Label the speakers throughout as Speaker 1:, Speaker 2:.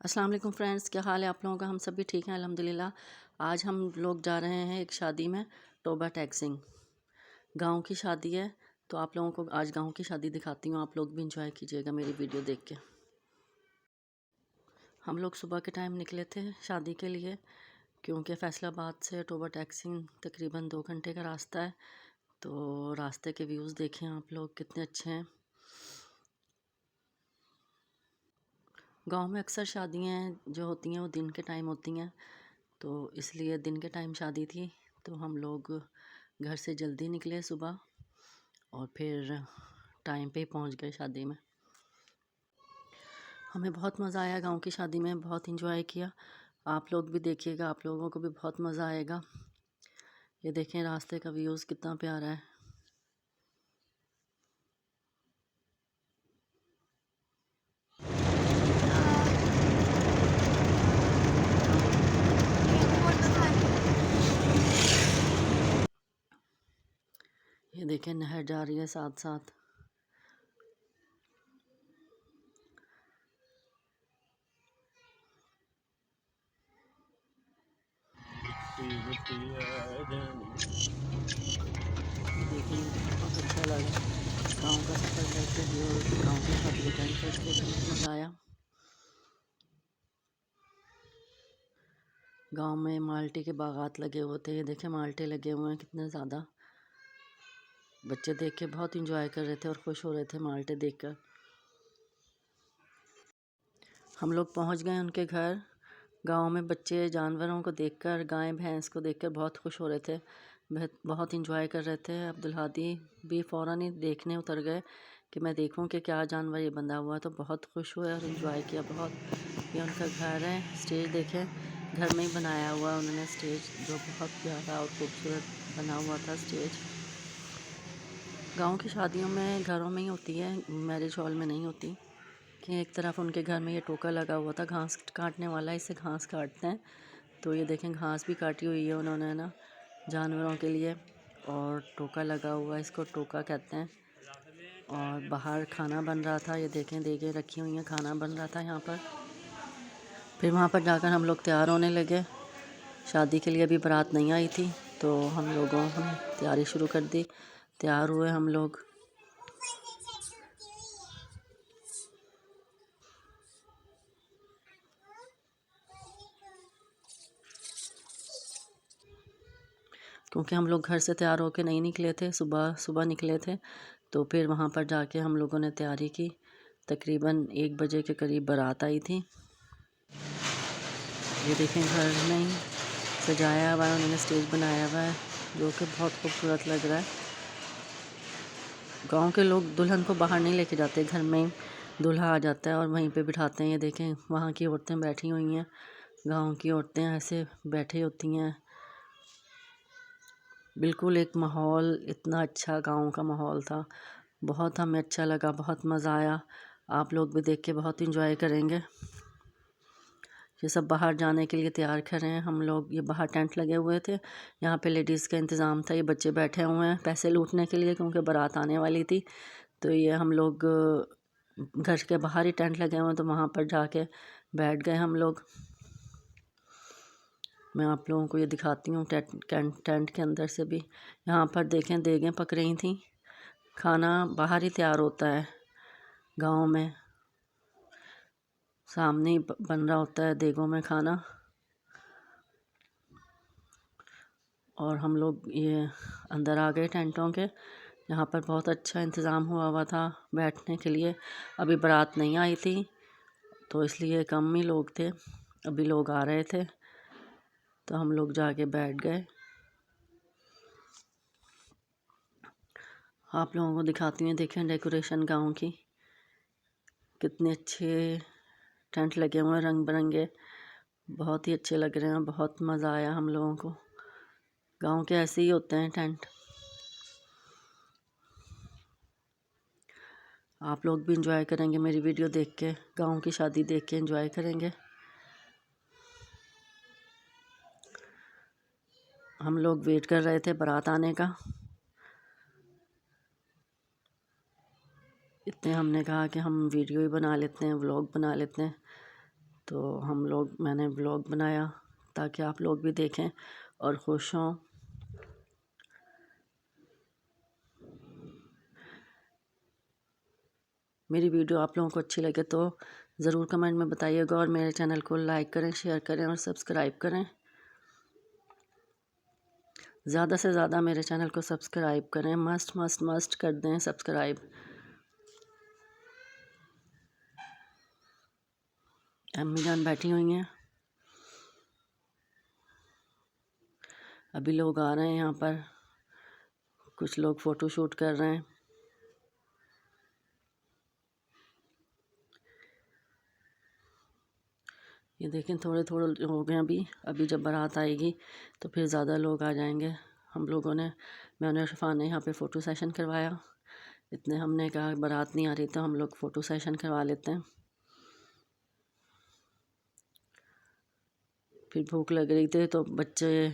Speaker 1: अस्सलाम वालेकुम फ्रेंड्स, क्या हाल है आप लोगों का। हम सब भी ठीक हैं अल्हम्दुलिल्लाह। आज हम लोग जा रहे हैं एक शादी में, टोबा टैक्सिंग। गांव की शादी है, तो आप लोगों को आज गांव की शादी दिखाती हूँ। आप लोग भी इंजॉय कीजिएगा मेरी वीडियो देख के। हम लोग सुबह के टाइम निकले थे शादी के लिए, क्योंकि फैसलाबाद से टोबा टैक्सिंग तकरीबन 2 घंटे का रास्ता है। तो रास्ते के व्यूज़ देखें आप लोग, कितने अच्छे हैं। गांव में अक्सर शादियाँ जो होती हैं वो दिन के टाइम होती हैं, तो इसलिए दिन के टाइम शादी थी। तो हम लोग घर से जल्दी निकले सुबह और फिर टाइम पे ही पहुंच गए शादी में। हमें बहुत मज़ा आया गांव की शादी में, बहुत इंजॉय किया। आप लोग भी देखिएगा, आप लोगों को भी बहुत मज़ा आएगा। ये देखें रास्ते का व्यूज़ कितना प्यारा है। ये देखें नहर जा रही है साथ साथ। देखिए बहुत अच्छा लगा गांव का सफ़र करके भी, और गांव की शादी अटेंड करके बहुत मज़ा आया। गांव में माल्टे के बागात लगे हुए थे। ये देखें माल्टे लगे हुए हैं कितने ज़्यादा। बच्चे देख के बहुत इंजॉय कर रहे थे और खुश हो रहे थे माल्टे देखकर। हम लोग पहुंच गए उनके घर। गांव में बच्चे जानवरों को देखकर, गाय भैंस को देखकर बहुत खुश हो रहे थे, बहुत इंजॉय कर रहे थे। अब्दुल हादी भी फ़ौरन ही देखने उतर गए कि मैं देखूं कि क्या जानवर ये बंधा हुआ है। तो बहुत खुश हुए और इंजॉय किया बहुत। ये उनका घर है। स्टेज देखें, घर में ही बनाया हुआ उन्होंने स्टेज, जो बहुत प्यारा और खूबसूरत बना हुआ था स्टेज। गांव की शादियों में घरों में ही होती है, मैरिज हॉल में नहीं होती। कि एक तरफ उनके घर में ये टोका लगा हुआ था घास काटने वाला, इससे घास काटते हैं। तो ये देखें घास भी काटी हुई है उन्होंने ना जानवरों के लिए, और टोका लगा हुआ है, इसको टोका कहते हैं। और बाहर खाना बन रहा था, ये देखें देगे रखी हुई हैं, खाना बन रहा था यहाँ पर। फिर वहाँ पर जाकर हम लोग तैयार होने लगे। शादी के लिए अभी बारात नहीं आई थी, तो हम लोगों ने तैयारी शुरू कर दी। तैयार हुए हम लोग। क्योंकि हम लोग घर से तैयार होकर नहीं निकले थे, सुबह सुबह निकले थे। तो फिर वहाँ पर जाके हम लोगों ने तैयारी की। तकरीबन 1 बजे के करीब बारात आई थी। ये देखें घर में ही सजाया हुआ है उन्होंने, स्टेज बनाया हुआ है जो कि बहुत खूबसूरत लग रहा है। गांव के लोग दुल्हन को बाहर नहीं लेके जाते, घर में ही दूल्हा आ जाता है और वहीं पे बिठाते हैं। ये देखें वहाँ की औरतें बैठी हुई हैं, गांव की औरतें ऐसे बैठी होती हैं। बिल्कुल एक माहौल, इतना अच्छा गांव का माहौल था। बहुत हमें अच्छा लगा, बहुत मज़ा आया। आप लोग भी देख के बहुत इंजॉय करेंगे। ये सब बाहर जाने के लिए तैयार कर रहे हैं हम लोग। ये बाहर टेंट लगे हुए थे, यहाँ पे लेडीज़ का इंतज़ाम था। ये बच्चे बैठे हुए हैं पैसे लूटने के लिए, क्योंकि बारात आने वाली थी। तो ये हम लोग घर के बाहर ही टेंट लगे हुए हैं, तो वहाँ पर जाके बैठ गए हम लोग। मैं आप लोगों को ये दिखाती हूँ टेंट के अंदर से भी। यहाँ पर देखें देगें पक रही थी। खाना बाहर ही तैयार होता है गांव में, सामने ही बन रहा होता है देगों में खाना। और हम लोग ये अंदर आ गए टेंटों के। यहाँ पर बहुत अच्छा इंतज़ाम हुआ था बैठने के लिए। अभी बारात नहीं आई थी, तो इसलिए कम ही लोग थे। अभी लोग आ रहे थे, तो हम लोग जाके बैठ गए। आप लोगों को दिखाती हूँ, देखें डेकोरेशन गांव की, कितने अच्छे टेंट लगे हुए हैं रंग बिरंगे, बहुत ही अच्छे लग रहे हैं। बहुत मज़ा आया हम लोगों को। गांव के ऐसे ही होते हैं टेंट। आप लोग भी इंजॉय करेंगे मेरी वीडियो देख के, गांव की शादी देख के इंजॉय करेंगे। हम लोग वेट कर रहे थे बारात आने का। इतने हमने कहा कि हम वीडियो ही बना लेते हैं, व्लॉग बना लेते हैं। तो मैंने व्लॉग बनाया ताकि आप लोग भी देखें और खुश हों। मेरी वीडियो आप लोगों को अच्छी लगे तो ज़रूर कमेंट में बताइएगा और मेरे चैनल को लाइक करें, शेयर करें और सब्सक्राइब करें। ज़्यादा से ज़्यादा मेरे चैनल को सब्सक्राइब करें, मस्ट मस्ट मस्ट कर दें सब्सक्राइब। अम्मी जान बैठी हुई हैं, अभी लोग आ रहे हैं यहाँ पर, कुछ लोग फ़ोटो शूट कर रहे हैं। ये देखें थोड़े थोड़े लोग हैं अभी जब बारात आएगी तो फिर ज़्यादा लोग आ जाएंगे। मैंने और शिफा ने यहाँ पे फ़ोटो सेशन करवाया। इतने हमने कहा बारात नहीं आ रही तो हम लोग फ़ोटो सेशन करवा लेते हैं। फिर भूख लग रही थी तो बच्चे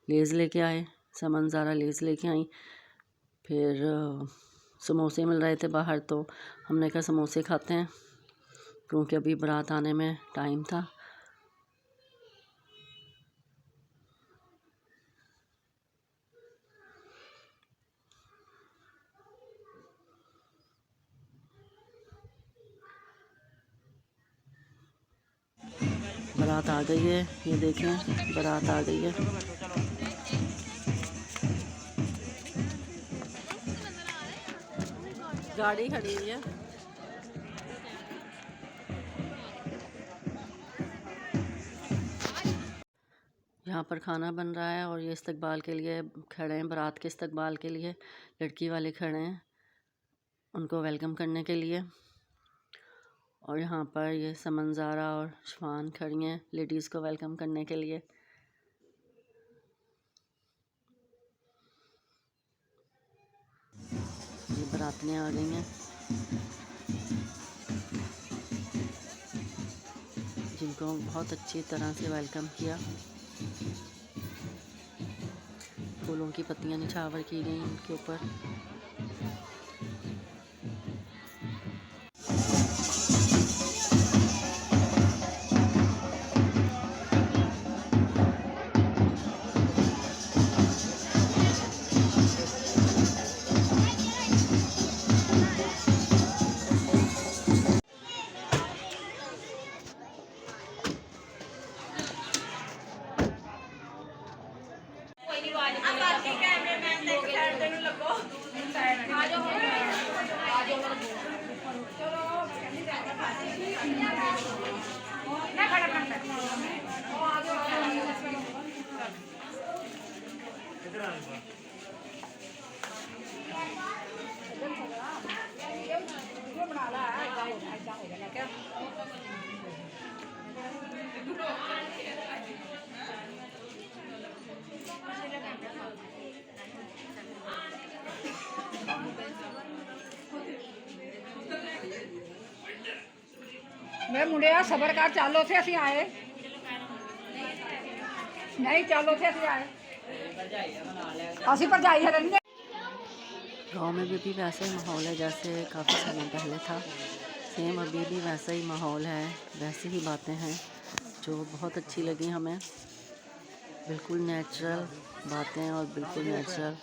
Speaker 1: लेज़ लेके आए, समन ज़ारा लेज़ लेके आई। फिर समोसे मिल रहे थे बाहर तो हमने कहा समोसे खाते हैं क्योंकि अभी बारात आने में टाइम था। बारात आ गई है, ये देखें बारात आ गई है। गाड़ी खड़ी हुई है। यहाँ पर खाना बन रहा है और ये इस्तकबाल के लिए खड़े हैं, बारात के इस्तकबाल के लिए लड़की वाले खड़े हैं उनको वेलकम करने के लिए। और यहाँ पर ये समन ज़ारा और शिफान खड़ी हैं लेडीज़ को वेलकम करने के लिए। ये बारातियाँ आ गई हैं जिनको बहुत अच्छी तरह से वेलकम किया। फूलों की पत्तियाँ निछावर की गई उनके ऊपर।
Speaker 2: वे मुंडिया सबर कर, चालो थे असी आए नहीं, चालो थे असी आए असी भरजाई है रहने।
Speaker 1: गाँव में भी वैसा ही माहौल है जैसे काफ़ी समय पहले था। सेम अभी भी वैसा ही माहौल है, वैसी ही बातें हैं जो बहुत अच्छी लगी हमें। बिल्कुल नेचुरल बातें और बिल्कुल नेचुरल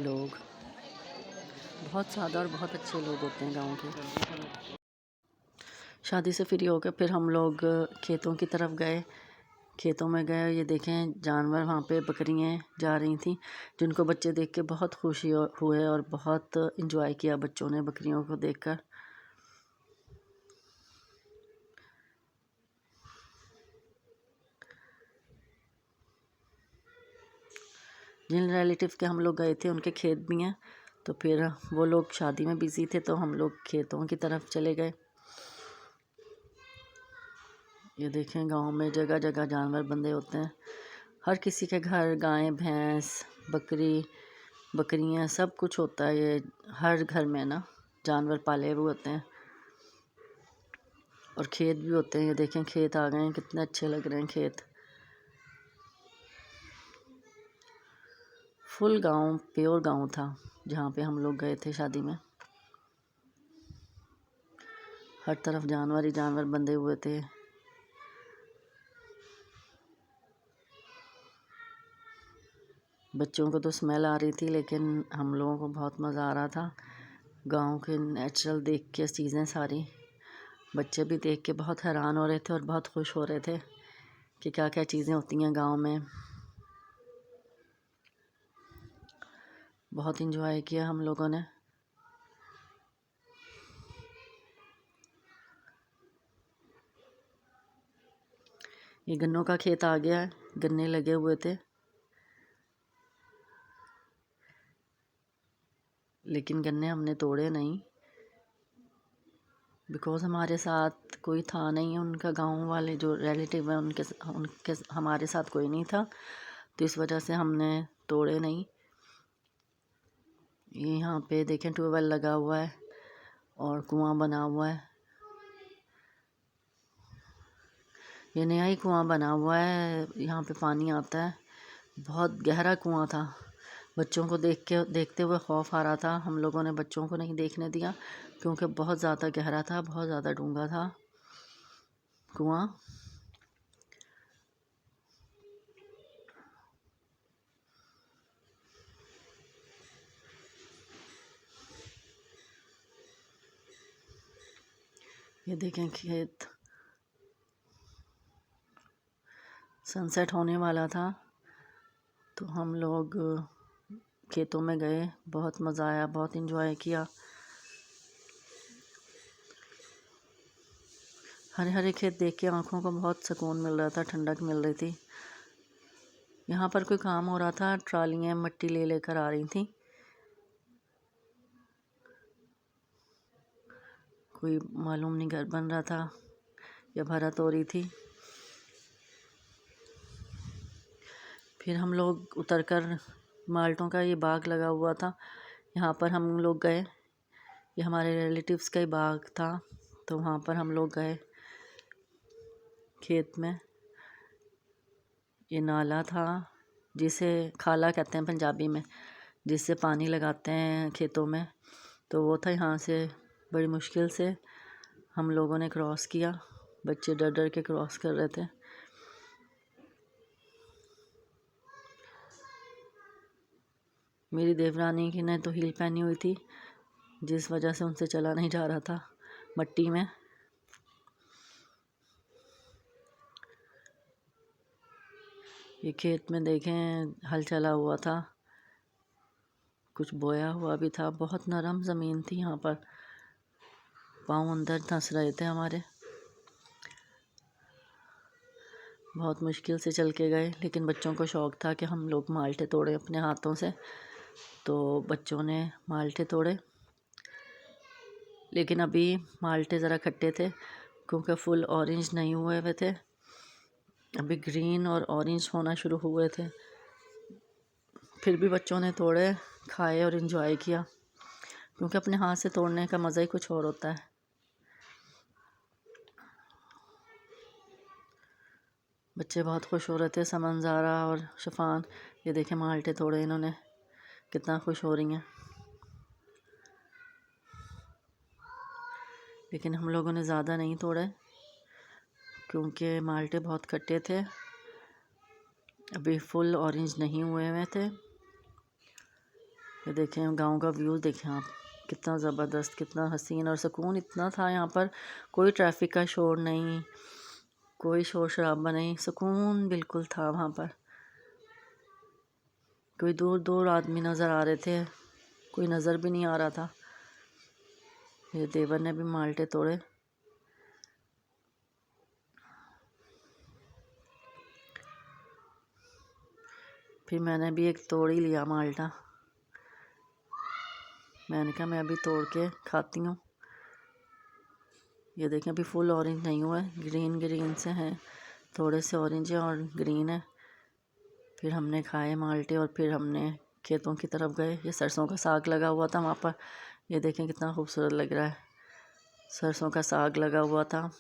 Speaker 1: लोग, बहुत सादा और बहुत अच्छे लोग होते हैं गाँव के। शादी से फ्री होकर फिर हम लोग खेतों की तरफ गए। खेतों में गए, ये देखें जानवर वहाँ पे बकरियाँ जा रही थी जिनको बच्चे देख के बहुत खुशी हुए और बहुत इंजॉय किया बच्चों ने बकरियों को देखकर। जिन रिलेटिव के हम लोग गए थे उनके खेत भी हैं तो फिर वो लोग शादी में बिज़ी थे तो हम लोग खेतों की तरफ चले गए। ये देखें गांव में जगह जगह जानवर बंधे होते हैं। हर किसी के घर गाय भैंस बकरियां सब कुछ होता है। ये हर घर में ना जानवर पाले हुए होते हैं और खेत भी होते हैं। ये देखें खेत आ गए हैं, कितने अच्छे लग रहे हैं खेत। फुल गांव, प्योर गांव था जहाँ पे हम लोग गए थे शादी में। हर तरफ जानवर ही जानवर बंधे हुए थे। बच्चों को तो स्मेल आ रही थी, लेकिन हम लोगों को बहुत मज़ा आ रहा था। गांव के नेचुरल देख के चीज़ें सारी, बच्चे भी देख के बहुत हैरान हो रहे थे और बहुत खुश हो रहे थे कि क्या क्या चीज़ें होती हैं गांव में। बहुत इंजॉय किया हम लोगों ने। ये गन्नों का खेत आ गया है, गन्ने लगे हुए थे, लेकिन गन्ने हमने तोड़े नहीं, बिकॉज़ हमारे साथ कोई था नहीं। उनका गांव वाले जो रिलेटिव हैं उनके हमारे साथ कोई नहीं था, तो इस वजह से हमने तोड़े नहीं। यहाँ पे देखें ट्यूबवेल लगा हुआ है और कुआं बना हुआ है। ये नया ही कुआं बना हुआ है, यहाँ पे पानी आता है। बहुत गहरा कुआं था। बच्चों को देखते हुए खौफ आ रहा था। हम लोगों ने बच्चों को नहीं देखने दिया क्योंकि बहुत ज़्यादा गहरा था, बहुत ज़्यादा डूंगा था कुआं। ये देखें खेत, सनसेट होने वाला था तो हम लोग खेतों में गए। बहुत मज़ा आया, बहुत इंजॉय किया। हरे हरे खेत देख के आँखों को बहुत सुकून मिल रहा था, ठंडक मिल रही थी। यहाँ पर कोई काम हो रहा था, ट्रालियाँ मिट्टी ले लेकर आ रही थी। कोई मालूम नहीं घर बन रहा था या भरत हो रही थी। फिर हम लोग उतरकर, माल्टों का ये बाग लगा हुआ था, यहाँ पर हम लोग गए। ये हमारे रिलेटिव्स का ही बाग था, तो वहाँ पर हम लोग गए खेत में। ये नाला था जिसे खाला कहते हैं पंजाबी में, जिससे पानी लगाते हैं खेतों में, तो वो था। यहाँ से बड़ी मुश्किल से हम लोगों ने क्रॉस किया। बच्चे डर डर के क्रॉस कर रहे थे। मेरी देवरानी की ने तो हील पहनी हुई थी, जिस वजह से उनसे चला नहीं जा रहा था मट्टी में। ये खेत में देखें हल चला हुआ था, कुछ बोया हुआ भी था। बहुत नरम ज़मीन थी यहाँ पर, पाँव अंदर धंस रहे थे हमारे। बहुत मुश्किल से चल के गए, लेकिन बच्चों को शौक़ था कि हम लोग माल्टे तोड़े अपने हाथों से, तो बच्चों ने माल्टे तोड़े। लेकिन अभी माल्टे ज़रा खट्टे थे क्योंकि फुल ऑरेंज नहीं हुए हुए थे, अभी ग्रीन और ऑरेंज होना शुरू हुए थे। फिर भी बच्चों ने तोड़े, खाए और इन्जॉय किया, क्योंकि अपने हाथ से तोड़ने का मज़ा ही कुछ और होता है। बच्चे बहुत खुश हो रहे थे, समंजारा और शफान। ये देखें माल्टे तोड़े इन्होंने, कितना खुश हो रही हैं। लेकिन हम लोगों ने ज़्यादा नहीं तोड़े क्योंकि माल्टे बहुत खट्टे थे, अभी फुल ऑरेंज नहीं हुए हुए थे। ये देखें गांव का व्यू, देखें आप, कितना ज़बरदस्त, कितना हसीन और सुकून इतना था यहाँ पर। कोई ट्रैफिक का शोर नहीं, कोई शोर शराबा नहीं, सुकून बिल्कुल था वहाँ पर। कोई दूर दूर आदमी नज़र आ रहे थे, कोई नज़र भी नहीं आ रहा था। ये देवर ने भी माल्टे तोड़े। फिर मैंने भी एक तोड़ ही लिया माल्टा। मैंने कहा मैं अभी तोड़ के खाती हूँ। ये देखें अभी फुल ऑरेंज नहीं हुआ है, ग्रीन ग्रीन से हैं, थोड़े से ऑरेंज है और ग्रीन है। फिर हमने खाए माल्टे और फिर हमने खेतों की तरफ गए। ये सरसों का साग लगा हुआ था वहाँ पर, ये देखें कितना खूबसूरत लग रहा है। सरसों का साग लगा हुआ था,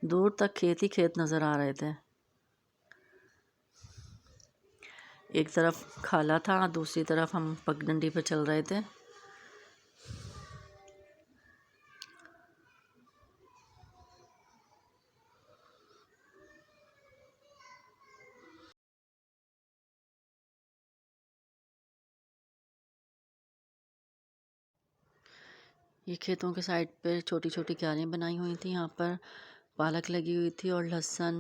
Speaker 1: दूर तक खेत ही खेत नज़र आ रहे थे। एक तरफ खाला था, दूसरी तरफ हम पगडंडी पर चल रहे थे। ये खेतों के साइड पे छोटी छोटी क्यारियाँ बनाई हुई थी। यहाँ पर पालक लगी हुई थी और लहसुन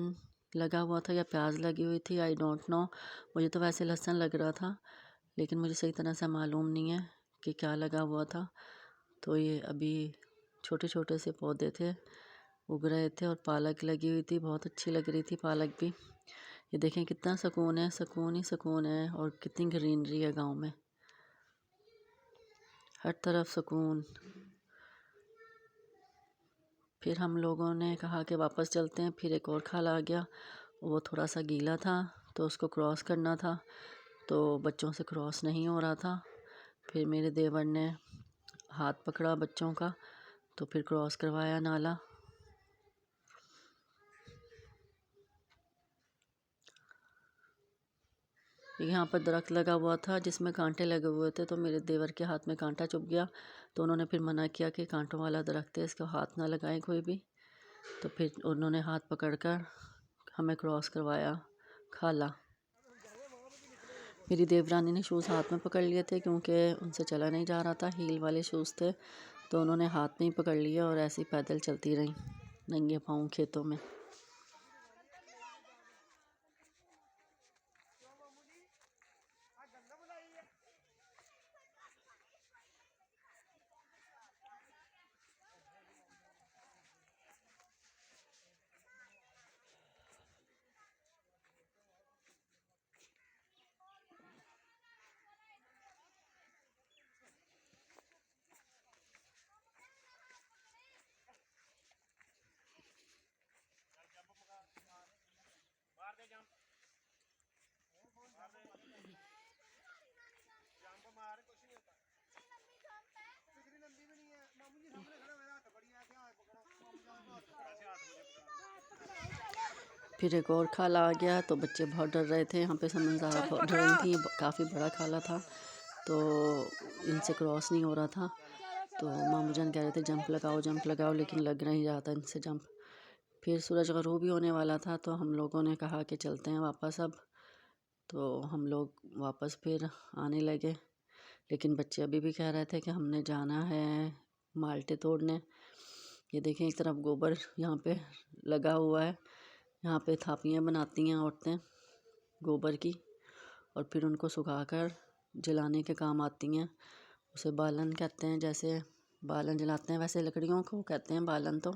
Speaker 1: लगा हुआ था या प्याज लगी हुई थी, आई डोंट नो। मुझे तो वैसे लहसुन लग रहा था, लेकिन मुझे सही तरह से मालूम नहीं है कि क्या लगा हुआ था। तो ये अभी छोटे छोटे से पौधे थे, उग रहे थे और पालक लगी हुई थी, बहुत अच्छी लग रही थी पालक भी। ये देखें कितना सुकून है, सुकून ही सुकून है और कितनी ग्रीनरी है गांव में, हर तरफ सुकून। फिर हम लोगों ने कहा कि वापस चलते हैं। फिर एक और खाला आ गया, वो थोड़ा सा गीला था तो उसको क्रॉस करना था, तो बच्चों से क्रॉस नहीं हो रहा था। फिर मेरे देवर ने हाथ पकड़ा बच्चों का, तो फिर क्रॉस करवाया नाला। यहाँ पर दरख्त लगा हुआ था जिसमें कांटे लगे हुए थे, तो मेरे देवर के हाथ में कांटा चुभ गया। तो उन्होंने फिर मना किया कि कांटों वाला दरख्त है, इसको हाथ ना लगाएं कोई भी। तो फिर उन्होंने हाथ पकड़कर हमें क्रॉस करवाया खाला। मेरी देवरानी ने शूज़ हाथ में पकड़ लिए थे क्योंकि उनसे चला नहीं जा रहा था, हील वाले शूज़ थे, तो उन्होंने हाथ में ही पकड़ लिया और ऐसे ही पैदल चलती रहीं नंगे पाँव खेतों में। फिर एक और खाला आ गया, तो बच्चे बहुत डर रहे थे। यहाँ पे समंदर बहुत डर रही थी, काफ़ी बड़ा खाला था, तो इनसे क्रॉस नहीं हो रहा था। तो मामू जान कह रहे थे जंप लगाओ, लेकिन लग नहीं रहा था इनसे जंप। फिर सूरज ग़रूब भी होने वाला था, तो हम लोगों ने कहा कि चलते हैं वापस अब। तो हम लोग वापस फिर आने लगे, लेकिन बच्चे अभी भी कह रहे थे कि हमने जाना है माल्टे तोड़ने। ये देखें एक तरफ गोबर यहाँ पे लगा हुआ है, यहाँ पे थापियाँ बनाती हैं औरतें गोबर की, और फिर उनको सुखाकर जलाने के काम आती हैं। उसे बालन कहते हैं, जैसे बालन जलाते हैं वैसे लकड़ियों को कहते हैं बालन। तो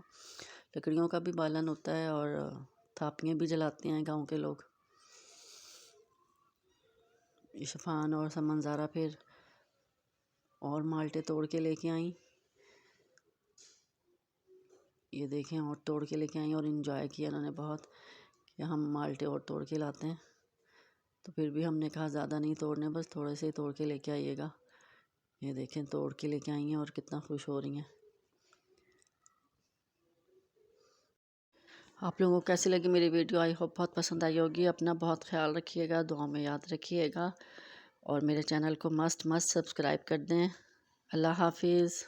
Speaker 1: लकड़ियों का भी बालन होता है और थापियाँ भी जलाते हैं गांव के लोग। इशफान और समंजारा फिर और माल्टे तोड़ के लेके आई। ये देखें और तोड़ के लेके आई और इन्जॉय किया उन्होंने बहुत कि हम माल्टे और तोड़ के लाते हैं। तो फिर भी हमने कहा ज़्यादा नहीं तोड़ने, बस थोड़े से ही तोड़ के लेके आइएगा। ये देखें तोड़ के लेके आई हैं और कितना खुश हो रही हैं। आप लोगों को कैसी लगी मेरी वीडियो? आई होप बहुत पसंद आई होगी। अपना बहुत ख्याल रखिएगा, दुआ में याद रखिएगा और मेरे चैनल को मस्ट सब्सक्राइब कर दें। अल्लाह हाफिज़।